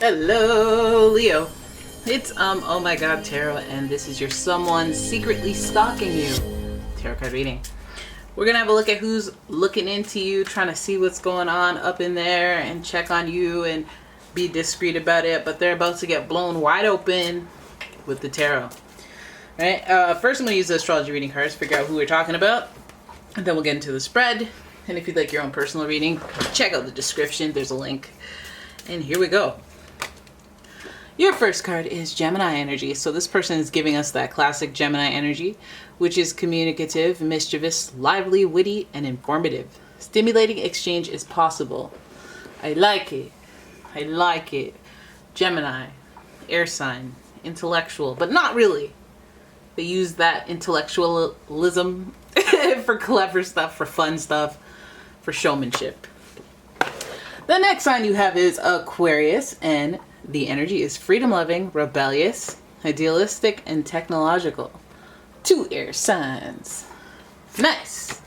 Hello, Leo. It's oh my god tarot, and this is your someone secretly stalking you tarot card reading. We're gonna have a look at who's looking into you, trying to see what's going on up in there and check on you and be discreet about it, but they're about to get blown wide open with the tarot. Right? First I'm gonna use the astrology reading cards, figure out who we're talking about, and then we'll get into the spread. And if you'd like your own personal reading, check out the description, there's a link. And here we go. Your first card is Gemini energy. So this person is giving us that classic Gemini energy, which is communicative, mischievous, lively, witty, and informative. Stimulating exchange is possible. I like it. I like it. Gemini, air sign, intellectual, but not really. They use that intellectualism for clever stuff, for fun stuff, for showmanship. The next sign you have is Aquarius, and the energy is freedom-loving, rebellious, idealistic, and technological. 2 air signs. Nice.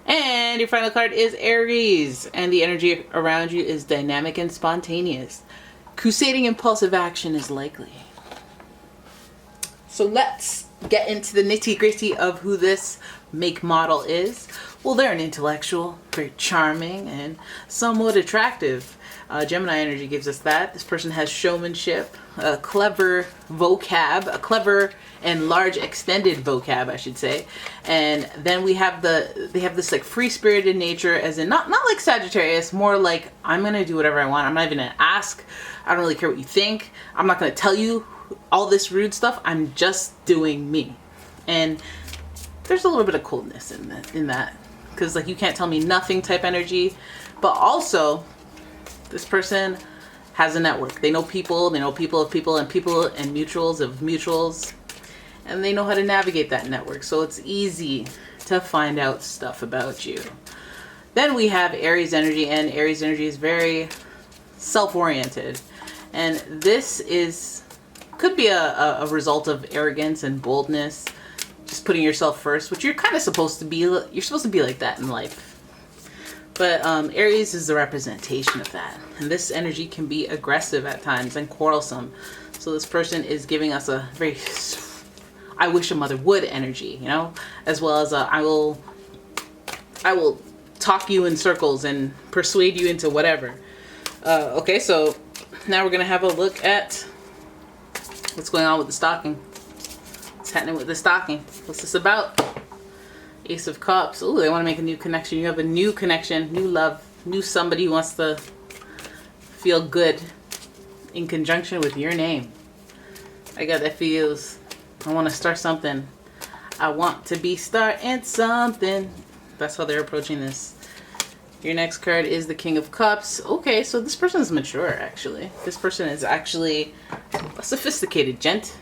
And your final card is Aries, and the energy around you is dynamic and spontaneous. Crusading impulsive action is likely. So let's get into the nitty-gritty of who this make model is. Well, they're an intellectual, very charming, and somewhat attractive. Gemini energy gives us that. This person has showmanship, a clever vocab, a clever and large extended vocab, I should say. And then they have this like free-spirited nature, as in not like Sagittarius, more like I'm gonna do whatever I want. I'm not even gonna ask. I don't really care what you think. I'm not gonna tell you all this rude stuff. I'm just doing me. And there's a little bit of coldness in that, because like you can't tell me nothing type energy, but also this person has a network. They know people of people, and people and mutuals of mutuals, and they know how to navigate that network. So it's easy to find out stuff about you. Then we have Aries energy, and Aries energy is very self-oriented, and this could be a result of arrogance and boldness, just putting yourself first, which you're kind of supposed to be. You're supposed to be like that in life. But Aries is the representation of that. And this energy can be aggressive at times and quarrelsome. So this person is giving us a very I wish a mother would energy, you know, as well as I will talk you in circles and persuade you into whatever. Okay, so now we're going to have a look at what's going on with the stalking. What's happening with the stalking? What's this about? Ace of Cups. Oh, they want to make a new connection. You have a new connection, new love, new somebody who wants to feel good in conjunction with your name. I got that feels. I want to start something. I want to be starting something. That's how they're approaching this. Your next card is the King of Cups. Okay, so this person is mature, actually. This person is actually a sophisticated gent.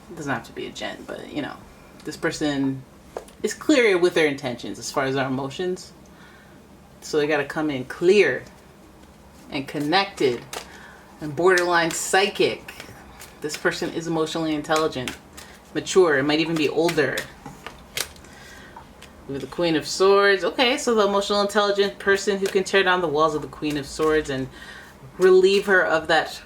It doesn't have to be a gent, but, you know, this person is clear with their intentions as far as our emotions. So they got to come in clear and connected and borderline psychic. This person is emotionally intelligent, mature, it might even be older. With the Queen of Swords. Okay, so the emotional intelligent person who can tear down the walls of the Queen of Swords and relieve her of that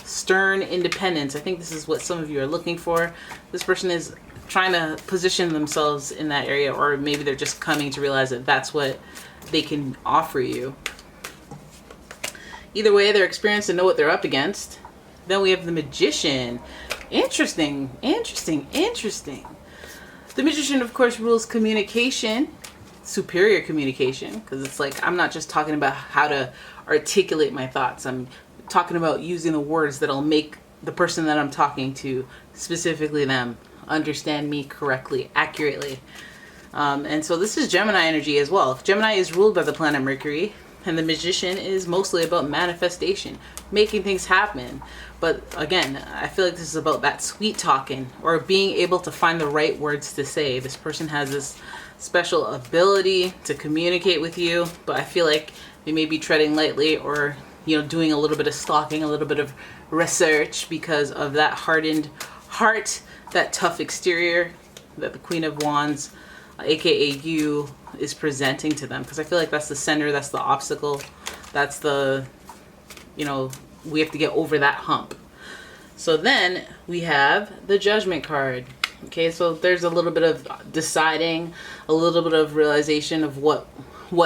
stern independence. I think this is what some of you are looking for. This person is trying to position themselves in that area, or maybe they're just coming to realize that that's what they can offer you. Either way, they're experienced and know what they're up against. Then we have the Magician. Interesting, interesting, interesting. The Magician, of course, rules communication, superior communication, because it's like I'm not just talking about how to articulate my thoughts. I'm talking about using the words that'll make the person that I'm talking to, specifically them, understand me correctly, accurately. And so this is Gemini energy as well. Gemini is ruled by the planet Mercury, and the Magician is mostly about manifestation, making things happen. But again, I feel like this is about that sweet talking, or being able to find the right words to say. This person has this special ability to communicate with you, but I feel like they may be treading lightly, or, you know, doing a little bit of stalking, a little bit of research, because of that hardened heart, that tough exterior that the Queen of Wands, aka you, is presenting to them. Because I feel like that's the center, that's the obstacle, that's the we have to get over that hump. So then we have the Judgment card. Okay, so there's a little bit of deciding, a little bit of realization of what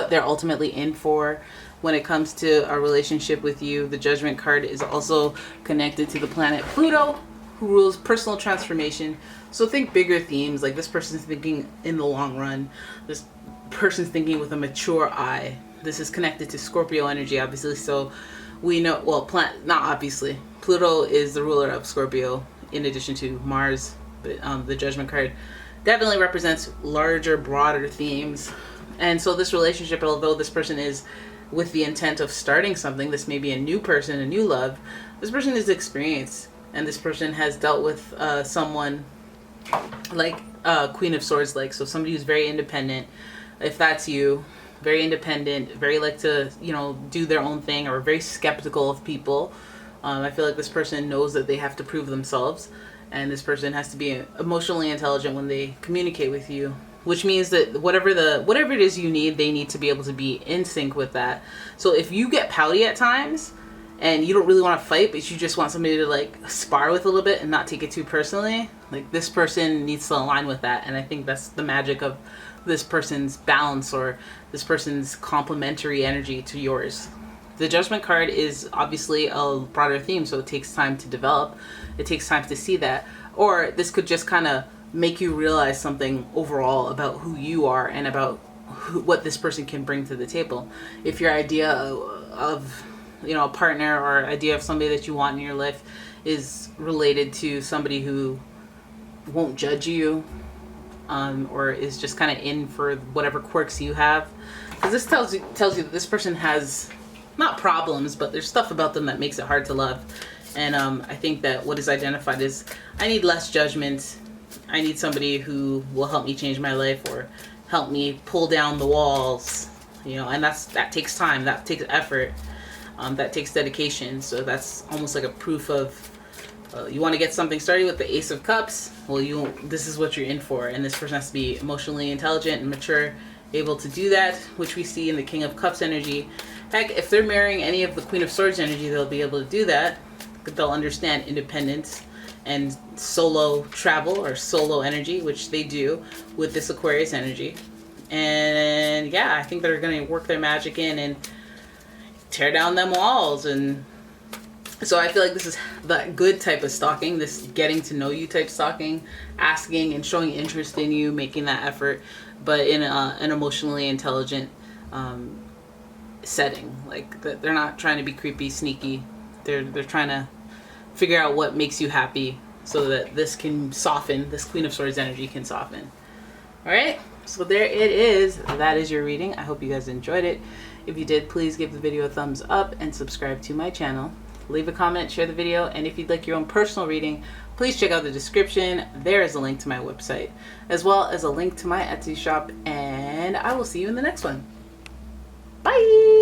they're ultimately in for when it comes to a relationship with you. The Judgment card is also connected to the planet Pluto, who rules personal transformation. So think bigger themes, like this person's thinking in the long run. This person's thinking with a mature eye. This is connected to Scorpio energy, obviously. So we know, well, not obviously. Pluto is the ruler of Scorpio, in addition to Mars. But the Judgment card definitely represents larger, broader themes. And so this relationship, although this person is with the intent of starting something, this may be a new person, a new love, this person is experienced. And this person has dealt with someone like Queen of Swords, like, so somebody who's very independent. If that's you, very independent, very like to, do their own thing, or very skeptical of people. I feel like this person knows that they have to prove themselves, and this person has to be emotionally intelligent when they communicate with you, which means that whatever it is you need, they need to be able to be in sync with that. So if you get pouty at times and you don't really want to fight, but you just want somebody to like spar with a little bit and not take it too personally, like this person needs to align with that. And I think that's the magic of this person's balance, or this person's complementary energy to yours. The Judgment card is obviously a broader theme, so it takes time to develop. It takes time to see that. Or this could just kind of make you realize something overall about who you are and about what this person can bring to the table. If your idea of a partner, or idea of somebody that you want in your life is related to somebody who won't judge you, or is just kind of in for whatever quirks you have. Because this tells you that this person has not problems, but there's stuff about them that makes it hard to love. And I think that what is identified is, I need less judgment. I need somebody who will help me change my life, or help me pull down the walls, and that takes time, that takes effort, that takes dedication. So that's almost like a proof of, you want to get something started with the Ace of Cups. Well, this is what you're in for, and this person has to be emotionally intelligent and mature, able to do that, which we see in the King of Cups energy. Heck, if they're marrying any of the Queen of Swords energy, they'll be able to do that. They'll understand independence and solo travel, or solo energy, which they do with this Aquarius energy. And yeah, I think they're going to work their magic in and tear down them walls. And so I feel like this is that good type of stalking, this getting to know you type stalking, asking and showing interest in you, making that effort, but in an emotionally intelligent setting. Like, they're not trying to be creepy, sneaky. They're trying to figure out what makes you happy, so that this can soften, this Queen of Swords energy can soften. All right, so there it is. That is your reading. I hope you guys enjoyed it. If you did, please give the video a thumbs up and subscribe to my channel. Leave a comment, share the video, and if you'd like your own personal reading, please check out the description. There is a link to my website, as well as a link to my Etsy shop, and I will see you in the next one. Bye!